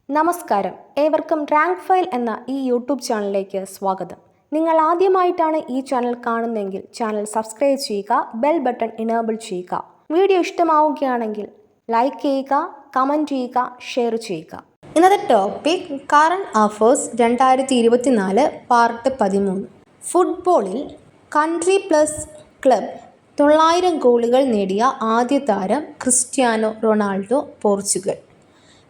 നമസ്കാരം, ഏവർക്കും rank file എന്ന ഈ യൂട്യൂബ് ചാനലിലേക്ക് സ്വാഗതം. നിങ്ങൾ ആദ്യമായിട്ടാണ് ഈ ചാനൽ കാണുന്നതെങ്കിൽ ചാനൽ സബ്സ്ക്രൈബ് ചെയ്യുക, ബെൽ ബട്ടൺ ഇനേബിൾ ചെയ്യുക. വീഡിയോ ഇഷ്ടമാവുകയാണെങ്കിൽ ലൈക്ക് ചെയ്യുക, കമൻറ്റ് ചെയ്യുക, ഷെയർ ചെയ്യുക. ഇന്നത്തെ ടോപ്പിക് കറണ്ട് അഫേഴ്സ് 2024 പാർട്ട് 13. ഫുട്ബോളിൽ കൺട്രി പ്ലസ് ക്ലബ് 900 ഗോളുകൾ നേടിയ ആദ്യ താരം ക്രിസ്ത്യാനോ റൊണാൾഡോ, പോർച്ചുഗൽ.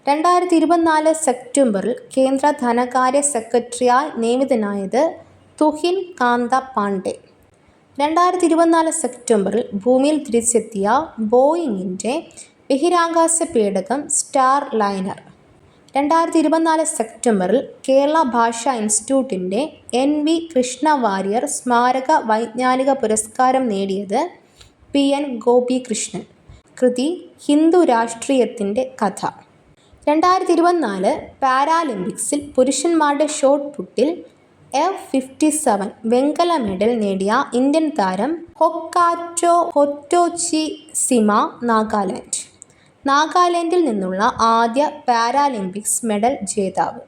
2024 സെപ്റ്റംബറിൽ കേന്ദ്ര ധനകാര്യ സെക്രട്ടറിയായി നിയമിതനായത് തുഹിൻ കാന്ത പാണ്ഡെ. 2024 സെപ്റ്റംബറിൽ ഭൂമിയിൽ തിരിച്ചെത്തിയ ബോയിങ്ങിൻ്റെ ബഹിരാകാശ പേടകം സ്റ്റാർ ലൈനർ. 2024 സെപ്റ്റംബറിൽ കേരള ഭാഷാ ഇൻസ്റ്റിറ്റ്യൂട്ടിൻ്റെ NV കൃഷ്ണ വാര്യർ സ്മാരക വൈജ്ഞാനിക പുരസ്കാരം നേടിയത് PN ഗോപികൃഷ്ണൻ. കൃതി ഹിന്ദു രാഷ്ട്രീയത്തിൻ്റെ കഥ. 2024 പാരാലിമ്പിക്സിൽ പുരുഷന്മാരുടെ ഷോട്ട് പുട്ടിൽ F57 വെങ്കല മെഡൽ നേടിയ ഇന്ത്യൻ താരം ഹൊക്കാറ്റോ ഹൊറ്റോച്ചി സിമ, നാഗാലാൻഡ്. നാഗാലാൻഡിൽ നിന്നുള്ള ആദ്യ പാരാലിമ്പിക്സ് മെഡൽ ജേതാവ്.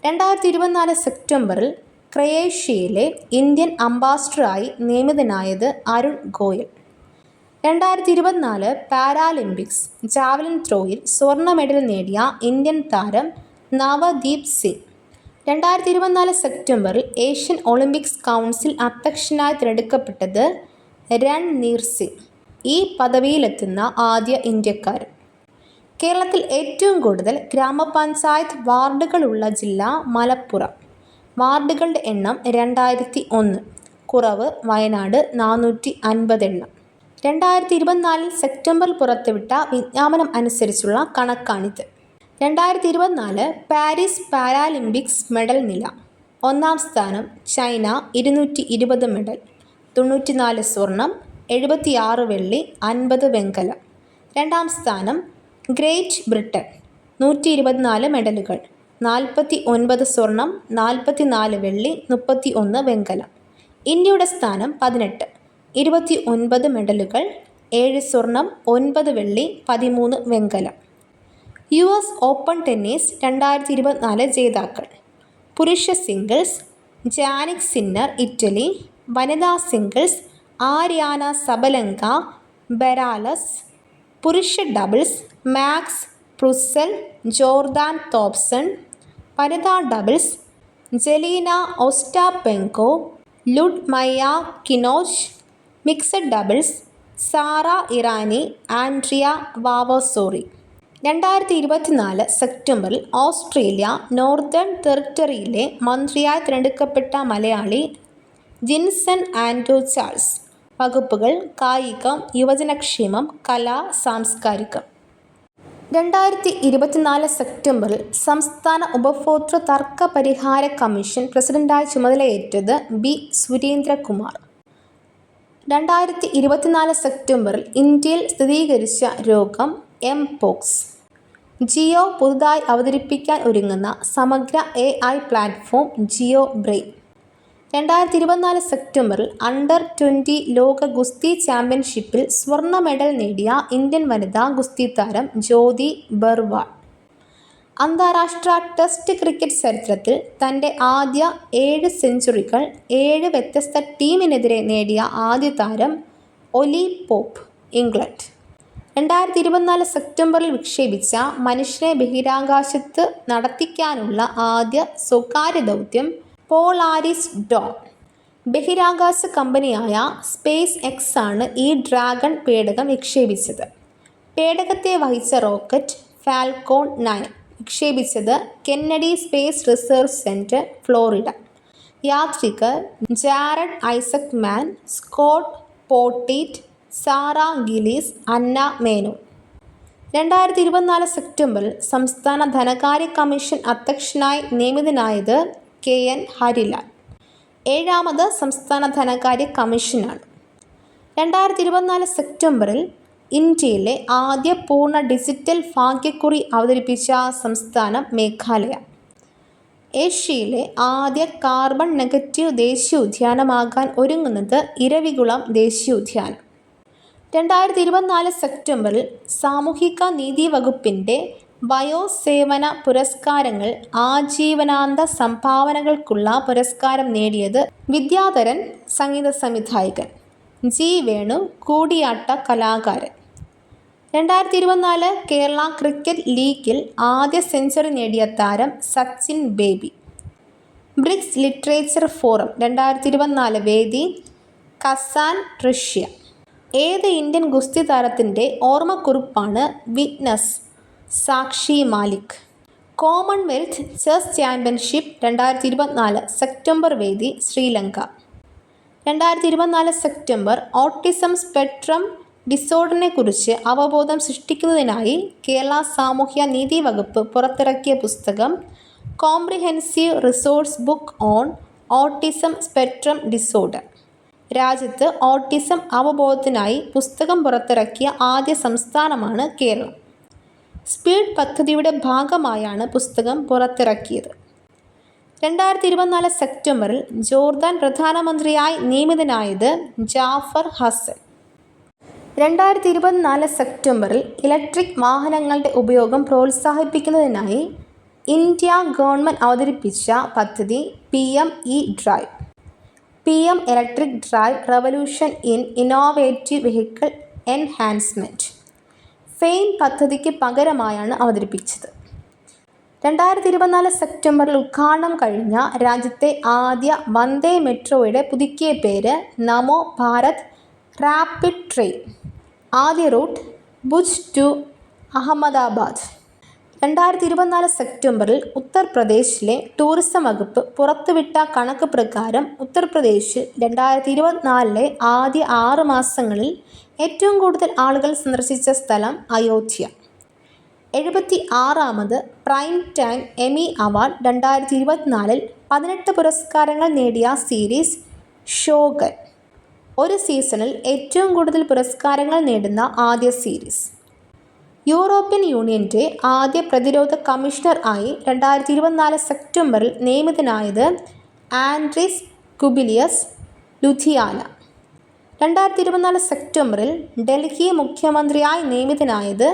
2024 സെപ്റ്റംബറിൽ ക്രൊയേഷ്യയിലെ ഇന്ത്യൻ അംബാസഡറായി നിയമിതനായത് അരുൺ ഗോയൽ. 2024 പാരാലിമ്പിക്സ് ജാവലിൻ ത്രോയിൽ സ്വർണ്ണ മെഡൽ നേടിയ ഇന്ത്യൻ താരം നവദീപ് സിംഗ്. 2024 സെപ്റ്റംബറിൽ ഏഷ്യൻ ഒളിമ്പിക്സ് കൗൺസിൽ അധ്യക്ഷനായി തിരഞ്ഞെടുക്കപ്പെട്ടത് രൺനീർ സിംഗ്, ഈ പദവിയിലെത്തുന്ന ആദ്യ ഇന്ത്യക്കാരൻ. കേരളത്തിൽ ഏറ്റവും കൂടുതൽ ഗ്രാമപഞ്ചായത്ത് വാർഡുകളുള്ള ജില്ല മലപ്പുറം. വാർഡുകളുടെ എണ്ണം 2001, കുറവ് വയനാട് 450 എണ്ണം. 2024 സെപ്റ്റംബറിൽ പുറത്തുവിട്ട വിജ്ഞാപനം അനുസരിച്ചുള്ള കണക്കാണിത്. 2024 പാരീസ് പാരാലിമ്പിക്സ് മെഡൽ നില. ഒന്നാം സ്ഥാനം ചൈന 220 മെഡൽ, 94 സ്വർണം, 76 വെള്ളി, 50 വെങ്കലം. രണ്ടാം സ്ഥാനം ഗ്രേറ്റ് ബ്രിട്ടൻ 124 മെഡലുകൾ, 49 സ്വർണം, 44 വെള്ളി, 31 വെങ്കലം. ഇന്ത്യയുടെ സ്ഥാനം 18, 29 മെഡലുകൾ, 7 സ്വർണം, 9 വെള്ളി, 13 വെങ്കലം. US ഓപ്പൺ ടെന്നീസ് 2024 ജേതാക്കൾ. പുരുഷ സിംഗിൾസ് ജാനിക് സിന്നർ, ഇറ്റലി. വനിതാ സിംഗിൾസ് ആര്യാന സബലങ്ക, ബെലാറസ്. പുരുഷ doubles Max Purcell, Jordan Thompson. വനിതാ doubles Jelena Ostapenko, Lyudmyla Kichenok. Mixed doubles Sara Errani, Andrea Vavassori. 2024 സെപ്റ്റംബറിൽ ഓസ്ട്രേലിയ നോർത്തേൺ ടെറിട്ടറിയിലെ മന്ത്രിയായി തിരഞ്ഞെടുക്കപ്പെട്ട മലയാളി ജിൻസൺ ആൻഡ്രൂ ചാൾസ്. വകുപ്പുകൾ കായികം, യുവജനക്ഷേമം, കല, സാംസ്കാരികം. 2024 സെപ്റ്റംബറിൽ സംസ്ഥാന ഉപഭോക്തൃ തർക്ക പരിഹാര കമ്മീഷൻ പ്രസിഡന്റായി ചുമതലയേറ്റത് B. സുരേന്ദ്രകുമാർ. 2024 സെപ്റ്റംബറിൽ ഇന്ത്യയിൽ സ്ഥിരീകരിച്ച രോഗം എംപോക്സ്. ജിയോ പുതുതായി അവതരിപ്പിക്കാൻ ഒരുങ്ങുന്ന സമഗ്ര AI പ്ലാറ്റ്ഫോം ജിയോ ബ്രെയിൻ. 2024 സെപ്റ്റംബറിൽ അണ്ടർ-20 ലോക ഗുസ്തി ചാമ്പ്യൻഷിപ്പിൽ സ്വർണ്ണ മെഡൽ നേടിയ ഇന്ത്യൻ വനിതാ ഗുസ്തി താരം ജ്യോതി ബർവാൾ. അന്താരാഷ്ട്ര ടെസ്റ്റ് ക്രിക്കറ്റ് ചരിത്രത്തിൽ തൻ്റെ ആദ്യ 7 സെഞ്ചുറികൾ 7 വ്യത്യസ്ത ടീമിനെതിരെ നേടിയ ആദ്യ താരം ഒലി പോപ്പ്, ഇംഗ്ലണ്ട്. 2024 സെപ്റ്റംബറിൽ വിക്ഷേപിച്ച മനുഷ്യനെ ബഹിരാകാശത്ത് നടത്തിക്കാനുള്ള ആദ്യ സ്വകാര്യ ദൗത്യം പോളാരിസ് ഡോൺ. ബഹിരാകാശ കമ്പനിയായ സ്പേസ് എക്സ് ആണ് ഈ ഡ്രാഗൺ പേടകം വിക്ഷേപിച്ചത്. പേടകത്തെ വഹിച്ച റോക്കറ്റ് ഫാൽക്കോൺ 9 വിക്ഷേപിച്ചത് Kennedy Space Research Centre, Florida. യാത്രികർ Jared Isaacman, Scott Poteet, Sarah Gillis, Anna Menon. 2024 സെപ്റ്റംബറിൽ സംസ്ഥാന ധനകാര്യ കമ്മീഷൻ അധ്യക്ഷനായി നിയമിതനായത് KN ഹരിലാൽ. 7ാമത് സംസ്ഥാന ധനകാര്യ കമ്മീഷനാണ്. 2024 സെപ്റ്റംബറിൽ ഇന്ത്യയിലെ ആദ്യ പൂർണ്ണ ഡിജിറ്റൽ ഭാഗ്യക്കുറി അവതരിപ്പിച്ച സംസ്ഥാനം മേഘാലയ. ഏഷ്യയിലെ ആദ്യ കാർബൺ നെഗറ്റീവ് ദേശീയോദ്യാനമാകാൻ ഒരുങ്ങുന്നത് ഇരവികുളം ദേശീയോദ്യാനം. 2024 സെപ്റ്റംബറിൽ സാമൂഹിക നീതി വകുപ്പിൻ്റെ വയോസേവന പുരസ്കാരങ്ങൾ ആജീവനാന്ത സംഭാവനകൾക്കുള്ള പുരസ്കാരം നേടിയത് വിദ്യാധരൻ സംഗീത സംവിധായകൻ, ജി വേണു കൂടിയാട്ട കലാകാരൻ. 2024 കേരള ക്രിക്കറ്റ് ലീഗിൽ ആദ്യ സെഞ്ചുറി നേടിയ താരം Sachin Baby. BRICS literature forum 2024 വേദി കസാൻ, റഷ്യ. ഏത് ഇന്ത്യൻ ഗുസ്തി താരത്തിൻ്റെ ഓർമ്മക്കുറിപ്പാണ് വിറ്റ്നസ്? സാക്ഷി Malik. Commonwealth chess championship 2024 September വേദി ശ്രീലങ്ക. 2024 സെപ്റ്റംബർ ഓട്ടിസം സ്പെക്ട്രം ഡിസോർഡറിനെക്കുറിച്ച് അവബോധം സൃഷ്ടിക്കുന്നതിനായി കേരള സാമൂഹ്യ നീതി വകുപ്പ് പുറത്തിറക്കിയ പുസ്തകം comprehensive resource book on autism spectrum disorder. രാജ്യത്ത് ഓട്ടിസം അവബോധത്തിനായി പുസ്തകം പുറത്തിറക്കിയ ആദ്യ സംസ്ഥാനമാണ് കേരളം. സ്പീഡ് പദ്ധതിയുടെ ഭാഗമായാണ് പുസ്തകം പുറത്തിറക്കിയത്. 2024 സെപ്റ്റംബറിൽ ജോർദാൻ പ്രധാനമന്ത്രിയായി നിയമിതനായത് ജാഫർ ഹസൻ. 2024 സെപ്റ്റംബറിൽ ഇലക്ട്രിക് വാഹനങ്ങളുടെ ഉപയോഗം പ്രോത്സാഹിപ്പിക്കുന്നതിനായി ഇന്ത്യ ഗവൺമെൻറ് അവതരിപ്പിച്ച പദ്ധതി PM-E drive. PM electric drive revolution in innovative vehicle enhancement fame പദ്ധതിക്ക് പകരമായാണ് അവതരിപ്പിച്ചത്. 2024 സെപ്റ്റംബറിൽ ഉദ്ഘാടനം കഴിഞ്ഞ രാജ്യത്തെ ആദ്യ വന്ദേ മെട്രോയുടെ പുതുക്കിയ പേര് നമോ ഭാരത് റാപ്പിഡ് ട്രെയിൻ. ആദ്യ റൂട്ട് ഭുജ് ടു അഹമ്മദാബാദ്. 2024 സെപ്റ്റംബറിൽ ഉത്തർപ്രദേശിലെ ടൂറിസം വകുപ്പ് പുറത്തുവിട്ട കണക്ക് പ്രകാരം ഉത്തർപ്രദേശിൽ 2024 ആദ്യ 6 മാസങ്ങളിൽ ഏറ്റവും കൂടുതൽ ആളുകൾ സന്ദർശിച്ച സ്ഥലം അയോധ്യ. 76ാമത് പ്രൈം ടൈം എമി അവാർഡ് 2024 18 പുരസ്കാരങ്ങൾ നേടിയ സീരീസ് ഷോഗൻ. ഒരു സീസണിൽ ഏറ്റവും കൂടുതൽ പുരസ്കാരങ്ങൾ നേടുന്ന ആദ്യ സീരീസ്. യൂറോപ്യൻ യൂണിയൻ്റെ ആദ്യ പ്രതിരോധ കമ്മീഷണർ ആയി 2024 സെപ്റ്റംബറിൽ നിയമിതനായത് ആൻഡ്രീസ് കുബിലിയസ് ലുധിയാന. 2024 സെപ്റ്റംബറിൽ ഡൽഹി മുഖ്യമന്ത്രിയായി നിയമിതനായത്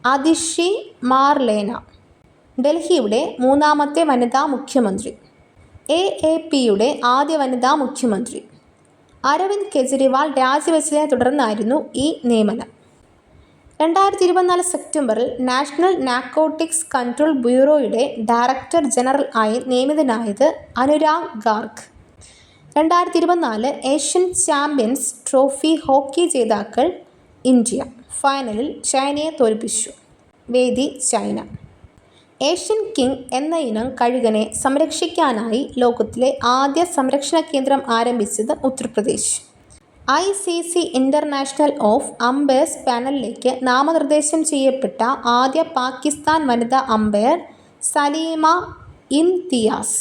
അതിഷി മാർലേന, ഡൽഹിയുടെ 3ാമത്തെ വനിതാ മുഖ്യമന്ത്രി. AAPയുടെ ആദ്യ വനിതാ മുഖ്യമന്ത്രി. അരവിന്ദ് കെജ്രിവാൾ രാജിവെച്ചതിനെ തുടർന്നായിരുന്നു ഈ നിയമനം. 2024 സെപ്റ്റംബറിൽ നാഷണൽ നാർക്കോട്ടിക്സ് കൺട്രോൾ ബ്യൂറോയുടെ ഡയറക്ടർ ജനറൽ ആയി നിയമിതനായത് Anurag Garg. 2024 Asian champions trophy hockey ജേതാക്കൾ ഇന്ത്യ. ഫൈനലിൽ ചൈനയെ തോൽപ്പിച്ചു. വേദി ചൈന. ഏഷ്യൻ കിങ് എന്ന ഇനം കഴുകനെ സംരക്ഷിക്കാനായി ലോകത്തിലെ ആദ്യ സംരക്ഷണ കേന്ദ്രം ആരംഭിച്ചത് Uttar Pradesh. ICC international of umpires പാനലിലേക്ക് നാമനിർദ്ദേശം ചെയ്യപ്പെട്ട ആദ്യ പാകിസ്ഥാൻ വനിതാ അമ്പയർ സലീമ ഇംതിയാസ്.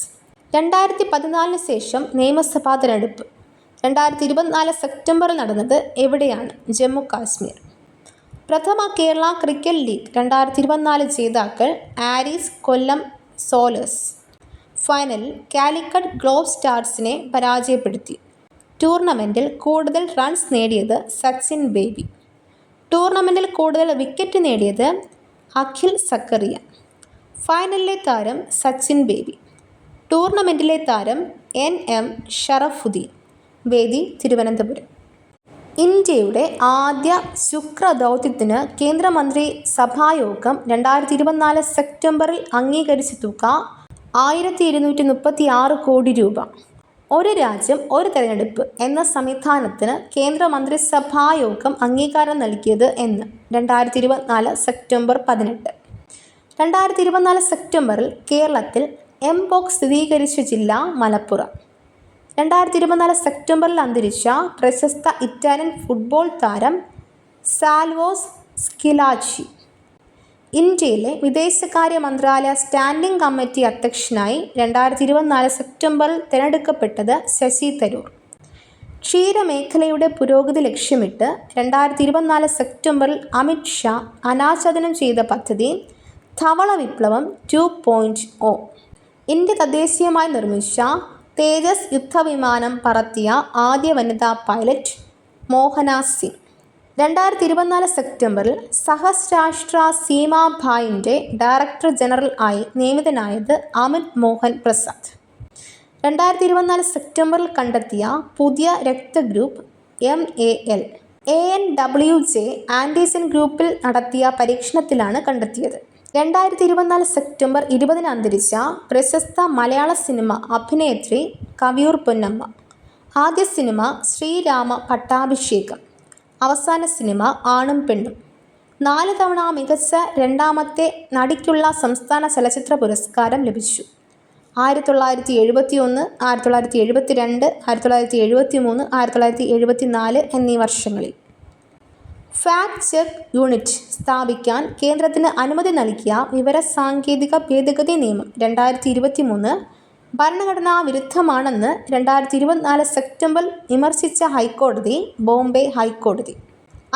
2014 ശേഷം നിയമസഭാ തിരഞ്ഞെടുപ്പ്. 2024 സെപ്റ്റംബറിൽ നടന്നത് എവിടെയാണ്? ജമ്മു കാശ്മീർ. പ്രഥമ കേരള ക്രിക്കറ്റ് ലീഗ് 2024 ജേതാക്കൾ ആരീസ് കൊല്ലം സോലേഴ്സ്. ഫൈനലിൽ കാലിക്കറ്റ് ഗ്ലോബ് സ്റ്റാർസിനെ പരാജയപ്പെടുത്തി. ടൂർണമെൻറ്റിൽ കൂടുതൽ റൺസ് നേടിയത് സച്ചിൻ ബേബി. ടൂർണമെൻറ്റിൽ കൂടുതൽ വിക്കറ്റ് നേടിയത് അഖിൽ സക്കറിയ. ഫൈനലിലെ താരം സച്ചിൻ ബേബി. ടൂർണമെൻറ്റിലെ താരം NM ഷറഫുദ്ദീൻ. വേദി തിരുവനന്തപുരം. ഇന്ത്യയുടെ ആദ്യ ശുക്രദൗത്യത്തിന് കേന്ദ്രമന്ത്രി സഭായോഗം 2024 സെപ്റ്റംബറിൽ അംഗീകരിച്ച തുക 1236 കോടി രൂപ. ഒരു രാജ്യം ഒരു തെരഞ്ഞെടുപ്പ് എന്ന സംവിധാനത്തിന് കേന്ദ്രമന്ത്രിസഭായോഗം അംഗീകാരം നൽകിയത് എന്ന് 2024 സെപ്റ്റംബർ 18. 2024 സെപ്റ്റംബറിൽ കേരളത്തിൽ എംപോക്സ് സ്ഥിരീകരിച്ച ജില്ല മലപ്പുറം. 2024 സെപ്റ്റംബറിൽ അന്തരിച്ച പ്രശസ്ത ഇറ്റാലിയൻ ഫുട്ബോൾ താരം സാൽവോസ് സ്കിലാച്ചി. ഇന്ത്യയിലെ വിദേശകാര്യ മന്ത്രാലയ സ്റ്റാൻഡിംഗ് കമ്മിറ്റി അധ്യക്ഷനായി 2024 സെപ്റ്റംബറിൽ തിരഞ്ഞെടുക്കപ്പെട്ടത് ശശി തരൂർ. ക്ഷീരമേഖലയുടെ പുരോഗതി ലക്ഷ്യമിട്ട് 2024 സെപ്റ്റംബറിൽ അമിത് ഷാ അനാച്ഛാദനം ചെയ്ത പദ്ധതി ധവള വിപ്ലവം 2.0. ഇന്ത്യ തദ്ദേശീയമായി നിർമ്മിച്ച തേജസ് യുദ്ധവിമാനം പറത്തിയ ആദ്യ വനിതാ പൈലറ്റ് മോഹന സിംഗ്. 2024 സെപ്റ്റംബറിൽ സഹസ്രാഷ്ട്ര സീമാ ഭായിൻ്റെ ഡയറക്ടർ ജനറൽ ആയി നിയമിതനായത് അമിത് മോഹൻ പ്രസാദ്. 2024 സെപ്റ്റംബറിൽ കണ്ടെത്തിയ പുതിയ രക്തഗ്രൂപ്പ് MAL ANWJ ആൻറ്റിജൻ ഗ്രൂപ്പിൽ നടത്തിയ പരീക്ഷണത്തിലാണ് കണ്ടെത്തിയത്. 2024 സെപ്റ്റംബർ 20 അന്തരിച്ച പ്രശസ്ത മലയാള സിനിമ അഭിനേത്രി കവിയൂർ പൊന്നമ്മ. ആദ്യ സിനിമ ശ്രീരാമ പട്ടാഭിഷേകം, അവസാന സിനിമ ആണും പെണ്ണും. 4 തവണ മികച്ച രണ്ടാമത്തെ നടിക്കുള്ള സംസ്ഥാന ചലച്ചിത്ര പുരസ്കാരം ലഭിച്ചു. 1971, 1972, 1973, 1974 എന്നീ വർഷങ്ങളിൽ. ഫാക്ട് ചെക്ക് യൂണിറ്റ് സ്ഥാപിക്കാൻ കേന്ദ്രത്തിന് അനുമതി നൽകിയ വിവരസാങ്കേതിക ഭേദഗതി നിയമം 2023 ഭരണഘടനാ വിരുദ്ധമാണെന്ന് 2024 സെപ്റ്റംബറിൽ വിമർശിച്ച ഹൈക്കോടതി ബോംബെ ഹൈക്കോടതി.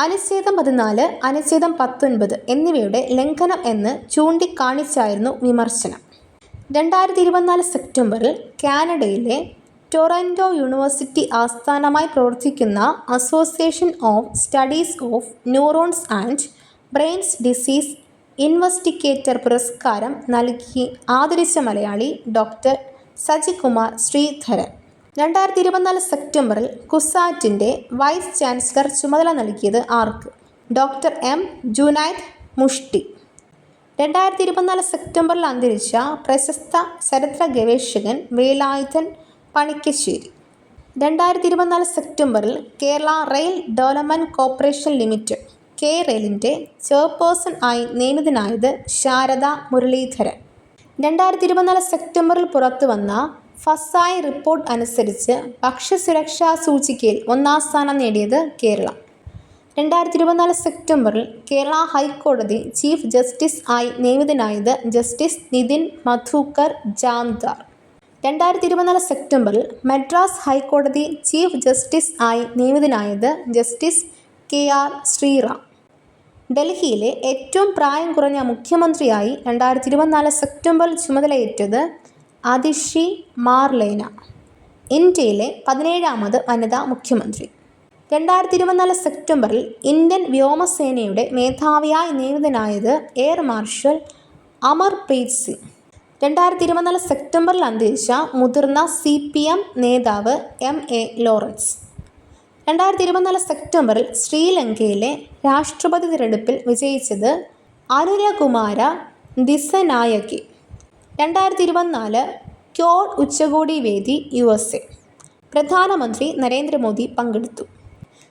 അനുച്ഛേദം 14, അനുച്ഛേദം 19 എന്നിവയുടെ ലംഘനം എന്ന് ചൂണ്ടിക്കാണിച്ചായിരുന്നു വിമർശനം. 2024 സെപ്റ്റംബറിൽ കാനഡയിലെ ടൊറൻ്റോ യൂണിവേഴ്സിറ്റി ആസ്ഥാനമായി പ്രവർത്തിക്കുന്ന association of studies of neurons and brains disease investigator പുരസ്കാരം നൽകി ആദരിച്ച മലയാളി ഡോക്ടർ സജികുമാർ ശ്രീധരൻ. 2024 സെപ്റ്റംബറിൽ കുസാറ്റിൻ്റെ വൈസ് ചാൻസലർ ചുമതല നൽകിയത് ആർക്ക്? Doctor M. ജുനൈദ് മുഷ്ടി. 2024 സെപ്റ്റംബറിൽ അന്തരിച്ച പ്രശസ്ത ചരിത്ര ഗവേഷകൻ വേലായുധൻ പണിക്കശ്ശേരി. 2024 സെപ്റ്റംബറിൽ Kerala rail development corporation limited KRailൻ്റെ ചെയർപേഴ്സൺ ആയി നിയമിതനായത് ശാരദ മുരളീധരൻ. 2024 സെപ്റ്റംബറിൽ പുറത്തുവന്ന ഫസായ് റിപ്പോർട്ട് അനുസരിച്ച് ഭക്ഷ്യസുരക്ഷാ സൂചികയിൽ 1-ാം സ്ഥാനം നേടിയത് കേരളം. 2024 സെപ്റ്റംബറിൽ കേരള ഹൈക്കോടതി ചീഫ് ജസ്റ്റിസ് ആയി നിയമിതനായത് ജസ്റ്റിസ് നിതിൻ മധുക്കർ ജാംദാർ. 2024 സെപ്റ്റംബറിൽ മദ്രാസ് ഹൈക്കോടതി ചീഫ് ജസ്റ്റിസ് ആയി നിയമിതനായത് ജസ്റ്റിസ് KR ശ്രീറാം. ഡൽഹിയിലെ ഏറ്റവും പ്രായം കുറഞ്ഞ മുഖ്യമന്ത്രിയായി 2024 സെപ്റ്റംബറിൽ ചുമതലയേറ്റത് അതിഷി മാർലേന, ഇന്ത്യയിലെ 17ാമത് വനിതാ മുഖ്യമന്ത്രി. 2024 സെപ്റ്റംബറിൽ ഇന്ത്യൻ വ്യോമസേനയുടെ മേധാവിയായി നിയമിതനായത് എയർ മാർഷൽ അമർപ്രീത് സിംഗ്. 2024 സെപ്റ്റംബറിൽ അന്തരിച്ച മുതിർന്ന CPM നേതാവ് MA ലോറൻസ്. 2024 സെപ്റ്റംബറിൽ ശ്രീലങ്കയിലെ രാഷ്ട്രപതി തിരഞ്ഞെടുപ്പിൽ വിജയിച്ചത് അനുരകുമാര ദിസനായകെ. 2024 ക്യോഡ് ഉച്ചകോടി വേദി USA. പ്രധാനമന്ത്രി നരേന്ദ്രമോദി പങ്കെടുത്തു.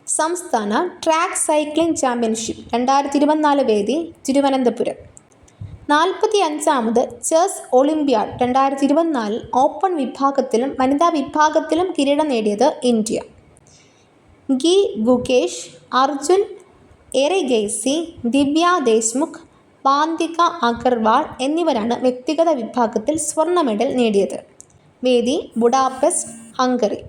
സംസ്ഥാന ട്രാക്ക് സൈക്ലിംഗ് ചാമ്പ്യൻഷിപ്പ് 2024 വേദി തിരുവനന്തപുരം. 45ാമത് ചെസ് ഒളിമ്പ്യാഡ് 2024 ഓപ്പൺ വിഭാഗത്തിലും വനിതാ വിഭാഗത്തിലും കിരീടം നേടിയത് ഇന്ത്യ. ഗി ഗുകേഷ്, അർജുൻ എറിഗൈസി, ദിവ്യ ദേശ്മുഖ്, വാന്തിക അഗർവാൾ എന്നിവരാണ് വ്യക്തിഗത വിഭാഗത്തിൽ സ്വർണ്ണ മെഡൽ നേടിയത്. വേദി ബുഡാപെസ്റ്റ്, ഹംഗറി.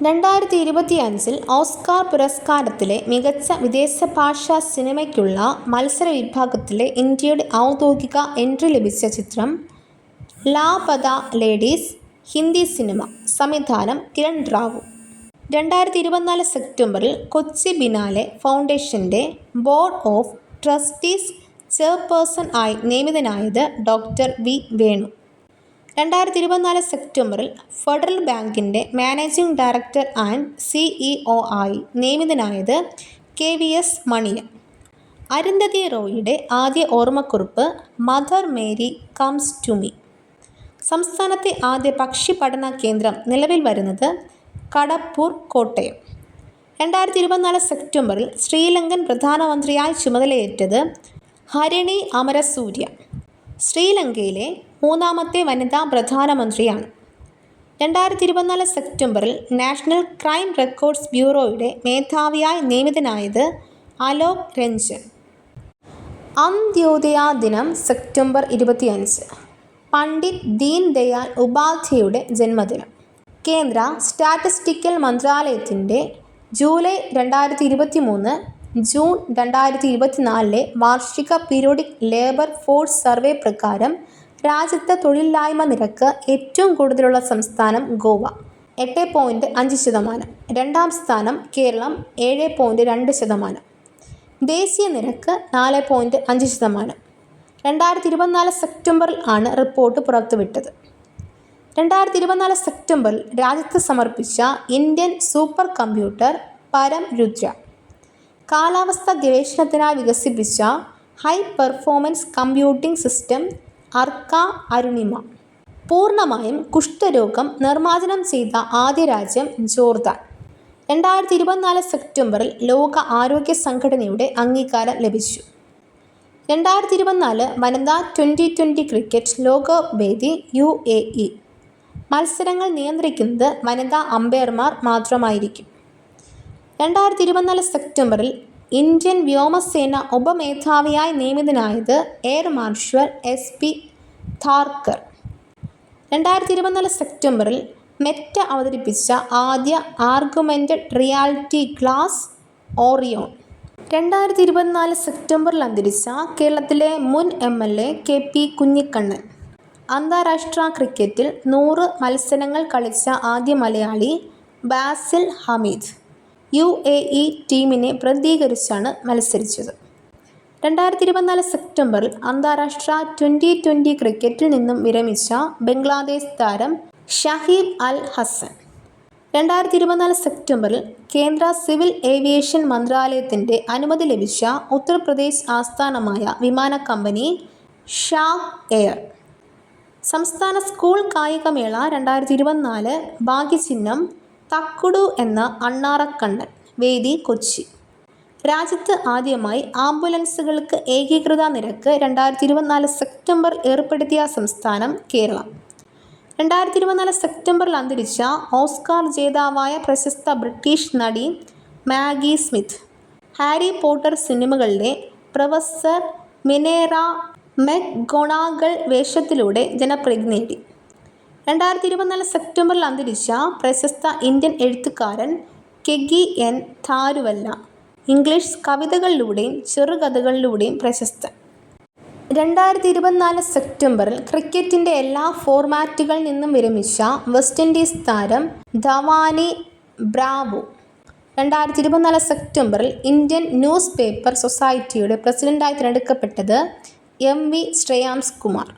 2025 ഓസ്കാർ പുരസ്കാരത്തിലെ മികച്ച വിദേശഭാഷാ സിനിമയ്ക്കുള്ള മത്സര വിഭാഗത്തിലെ ഇന്ത്യയുടെ ഔദ്യോഗിക എൻട്രി ലഭിച്ച ചിത്രം ലാപത ലേഡീസ്. ഹിന്ദി സിനിമ. സംവിധാനം കിരൺ റാവു. 2024 സെപ്റ്റംബറിൽ കൊച്ചി ബിനാലെ ഫൗണ്ടേഷൻ്റെ ബോർഡ് ഓഫ് ട്രസ്റ്റീസ് ചെയർപേഴ്സൺ ആയി നിയമിതനായത് ഡോക്ടർ വി വേണു. 2024 സെപ്റ്റംബറിൽ ഫെഡറൽ ബാങ്കിൻ്റെ മാനേജിംഗ് ഡയറക്ടർ ആൻഡ് CEO ആയി നിയമിതനായത് KVS മണിയൻ. അരുന്ധതി റോയിയുടെ ആദ്യ ഓർമ്മക്കുറിപ്പ് Mother Mary comes to me. സംസ്ഥാനത്തെ ആദ്യ പക്ഷി പഠന കേന്ദ്രം നിലവിൽ വരുന്നത് കടപ്പൂർ, കോട്ടയം. 2024 സെപ്റ്റംബറിൽ ശ്രീലങ്കൻ പ്രധാനമന്ത്രിയായി ചുമതലയേറ്റത് ഹരിണി അമരസൂര്യ. ശ്രീലങ്കയിലെ 3ാമത്തെ വനിതാ പ്രധാനമന്ത്രിയാണ്. 2024 സെപ്റ്റംബറിൽ നാഷണൽ ക്രൈം റെക്കോർഡ്സ് ബ്യൂറോയുടെ മേധാവിയായി നിയമിതനായത് അലോക് രഞ്ജൻ. അന്ത്യോദയ ദിനം സെപ്റ്റംബർ 25. പണ്ഡിറ്റ് ദീൻ ദയാൽ ഉപാധ്യായയുടെ ജന്മദിനം. കേന്ദ്ര സ്റ്റാറ്റിസ്റ്റിക്കൽ മന്ത്രാലയത്തിൻ്റെ ജൂലൈ 2023, ജൂൺ 2024 വാർഷിക പീരിയോഡിക് ലേബർ ഫോഴ്സ് സർവേ പ്രകാരം രാജ്യത്തെ തൊഴിലില്ലായ്മ നിരക്ക് ഏറ്റവും കൂടുതലുള്ള സംസ്ഥാനം ഗോവ 8.5%. രണ്ടാം സ്ഥാനം കേരളം 7.2%. ദേശീയ നിരക്ക് 4.5%. 2024 സെപ്റ്റംബറിൽ ആണ് റിപ്പോർട്ട് പുറത്തുവിട്ടത്. 2024 സെപ്റ്റംബറിൽ രാജ്യത്ത് സമർപ്പിച്ച ഇന്ത്യൻ സൂപ്പർ കമ്പ്യൂട്ടർ പരംരുദ്ര. കാലാവസ്ഥാ ഗവേഷണത്തിനായി വികസിപ്പിച്ച high performance computing system Arka Arunima. പൂർണ്ണമായും കുഷ്ഠരോഗം നിർമ്മാർജ്ജനം ചെയ്ത ആദ്യ രാജ്യം ജോർദാൻ. 2024 സെപ്റ്റംബറിൽ ലോക ആരോഗ്യ സംഘടനയുടെ അംഗീകാരം ലഭിച്ചു. 2024 വനിതാ T20 ക്രിക്കറ്റ് ലോകകപ്പ് വേദി UAE. മത്സരങ്ങൾ നിയന്ത്രിക്കുന്നത് വനിതാ അമ്പയർമാർ മാത്രമായിരിക്കും. 2024 സെപ്റ്റംബറിൽ ഇന്ത്യൻ വ്യോമസേന ഉപമേധാവിയായി നിയമിതനായത് എയർ മാർഷൽ SP ധാർക്കർ. 2024 സെപ്റ്റംബറിൽ മെറ്റ അവതരിപ്പിച്ച ആദ്യ ആർഗുമെന്റഡ് റിയാലിറ്റി ഗ്ലാസ് ഓറിയോൺ. 2024 സെപ്റ്റംബറിൽ അന്തരിച്ച കേരളത്തിലെ മുൻ MLA KP കുഞ്ഞിക്കണ്ണൻ. അന്താരാഷ്ട്ര ക്രിക്കറ്റിൽ 100 മത്സരങ്ങൾ കളിച്ച ആദ്യ മലയാളി ബാസിൽ ഹമീദ്. UAE ടീമിനെ പ്രതിനിധീകരിച്ചാണ് മത്സരിച്ചത്. 2024 സെപ്റ്റംബറിൽ അന്താരാഷ്ട്ര T20 ക്രിക്കറ്റിൽ നിന്നും വിരമിച്ച ബംഗ്ലാദേശ് താരം ഷഹീബ് അൽ ഹസൻ. 2024 സെപ്റ്റംബറിൽ കേന്ദ്ര സിവിൽ ഏവിയേഷൻ മന്ത്രാലയത്തിൻ്റെ അനുമതി ലഭിച്ച ഉത്തർപ്രദേശ് ആസ്ഥാനമായ വിമാന കമ്പനി ഷാഗ് എയർ. സംസ്ഥാന സ്കൂൾ കായികമേള 2024 ഭാഗ്യചിഹ്നം തക്കുടു എന്ന അണ്ണാറക്കണ്ണൻ. വേദി കൊച്ചി. രാജ്യത്ത് ആദ്യമായി ആംബുലൻസുകൾക്ക് ഏകീകൃത നിരക്ക് 2024 സെപ്റ്റംബറിൽ ഏർപ്പെടുത്തിയ സംസ്ഥാനം കേരളം. 2024 സെപ്റ്റംബറിൽ അന്തരിച്ച ഓസ്കാർ ജേതാവായ പ്രശസ്ത ബ്രിട്ടീഷ് നടി മാഗി സ്മിത്ത്. ഹാരി പോട്ടർ സിനിമകളിലെ പ്രൊഫസർ മിനേറ മെക്ഗൊണാഗൾ വേഷത്തിലൂടെ ജനപ്രീതി നേടി. 2024 സെപ്റ്റംബറിൽ അന്തരിച്ച പ്രശസ്ത ഇന്ത്യൻ എഴുത്തുകാരൻ കെഗി N ഥാരുവല്ല. ഇംഗ്ലീഷ് കവിതകളിലൂടെയും ചെറുകഥകളിലൂടെയും പ്രശസ്തൻ. 2024 സെപ്റ്റംബറിൽ ക്രിക്കറ്റിൻ്റെ എല്ലാ ഫോർമാറ്റുകളിൽ നിന്നും വിരമിച്ച വെസ്റ്റ് ഇൻഡീസ് താരം ധവാനി ബ്രാവോ. 2024 സെപ്റ്റംബറിൽ ഇന്ത്യൻ ന്യൂസ് പേപ്പർ സൊസൈറ്റിയുടെ പ്രസിഡന്റായി തിരഞ്ഞെടുക്കപ്പെട്ടത് MV ശ്രേയാംസ് കുമാർ.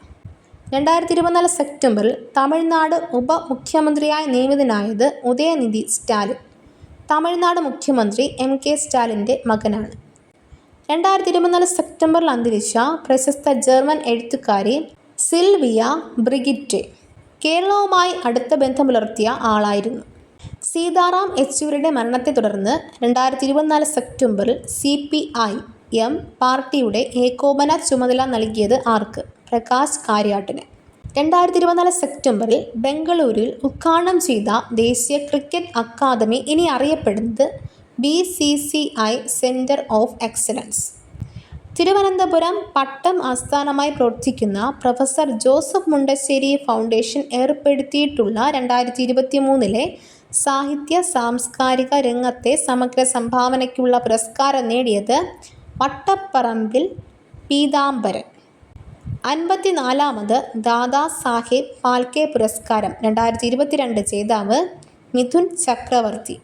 2024 സെപ്റ്റംബറിൽ തമിഴ്നാട് ഉപമുഖ്യമന്ത്രിയായി നിയമിതനായത് ഉദയനിധി സ്റ്റാലിൻ. തമിഴ്നാട് മുഖ്യമന്ത്രി MK സ്റ്റാലിൻ്റെ മകനാണ്. 2024 സെപ്റ്റംബറിൽ അന്തരിച്ച പ്രശസ്ത ജർമ്മൻ എഴുത്തുകാരി സിൽവിയ ബ്രിഗിറ്റെ. കേരളവുമായി അടുത്ത ബന്ധം പുലർത്തിയ ആളായിരുന്നു. സീതാറാം യെച്ചൂരിയുടെ മരണത്തെ തുടർന്ന് 2024 സെപ്റ്റംബറിൽ CPI-M പാർട്ടിയുടെ ഏകോപന ചുമതല നൽകിയത് ആർക്ക്? പ്രകാശ് കാര്യാട്ടിന്. 2024 സെപ്റ്റംബറിൽ ബംഗളൂരുവിൽ ഉദ്ഘാടനം ചെയ്ത ദേശീയ ക്രിക്കറ്റ് അക്കാദമി ഇനി അറിയപ്പെടുന്നത് BCCI centre of excellence. Thiruvananthapuram Pattom ആസ്ഥാനമായി പ്രവർത്തിക്കുന്ന പ്രൊഫസർ ജോസഫ് മുണ്ടശ്ശേരി ഫൗണ്ടേഷൻ ഏർപ്പെടുത്തിയിട്ടുള്ള 2023 സാഹിത്യ സാംസ്കാരിക രംഗത്തെ സമഗ്ര സംഭാവനയ്ക്കുള്ള പുരസ്കാരം നേടിയത് വട്ടപ്പറമ്പിൽ പീതാംബരൻ. 54ാമത് ദാദാ സാഹേബ് ഫാൽക്കെ പുരസ്കാരം 2022 ജേതാവ് മിഥുൻ ചക്രവർത്തി.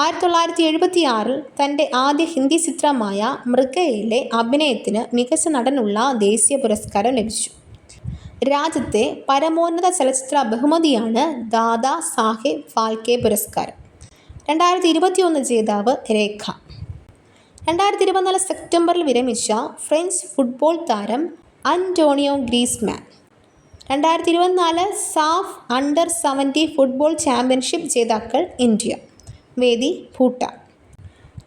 1976 തൻ്റെ ആദ്യ ഹിന്ദി ചിത്രമായ മൃഗയിലെ അഭിനയത്തിന് മികച്ച നടനുള്ള ദേശീയ പുരസ്കാരം ലഭിച്ചു. രാജ്യത്തെ പരമോന്നത ചലച്ചിത്ര ബഹുമതിയാണ് ദാദാ സാഹേബ് ഫാൽക്കെ പുരസ്കാരം. 2021 ജേതാവ് രേഖ. 2024 സെപ്റ്റംബറിൽ വിരമിച്ച ഫ്രഞ്ച് ഫുട്ബോൾ താരം Antonio Griezmann. 2024 SAFF under 17 football championship ജേതാക്കൾ ഇന്ത്യ. വേദി ഭൂട്ടാൻ.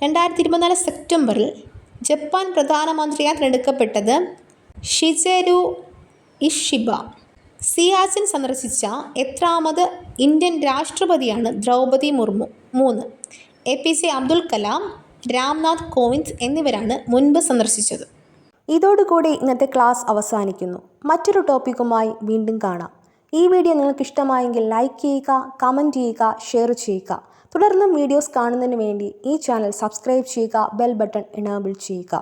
2024 സെപ്റ്റംബറിൽ ജപ്പാൻ പ്രധാനമന്ത്രിയായി തിരഞ്ഞെടുക്കപ്പെട്ടത് ഷിജെരു ഇഷിബ. സിയാച്ചിൻ സന്ദർശിച്ച എത്രാമത് ഇന്ത്യൻ രാഷ്ട്രപതിയാണ് ദ്രൗപദി മുർമു? 3. APJ അബ്ദുൽ കലാം, രാംനാഥ് കോവിന്ദ് എന്നിവരാണ് മുൻപ് സന്ദർശിച്ചത്. ഇതോടുകൂടി ഇന്നത്തെ ക്ലാസ് അവസാനിക്കുന്നു. മറ്റൊരു ടോപ്പിക്കുമായി വീണ്ടും കാണാം. ഈ വീഡിയോ നിങ്ങൾക്ക് ഇഷ്ടമായെങ്കിൽ ലൈക്ക് ചെയ്യുക, കമൻറ്റ് ചെയ്യുക, ഷെയർ ചെയ്യുക. തുടർന്നും വീഡിയോസ് കാണുന്നതിന് വേണ്ടി ഈ ചാനൽ സബ്സ്ക്രൈബ് ചെയ്യുക, ബെൽ ബട്ടൺ എനേബിൾ ചെയ്യുക.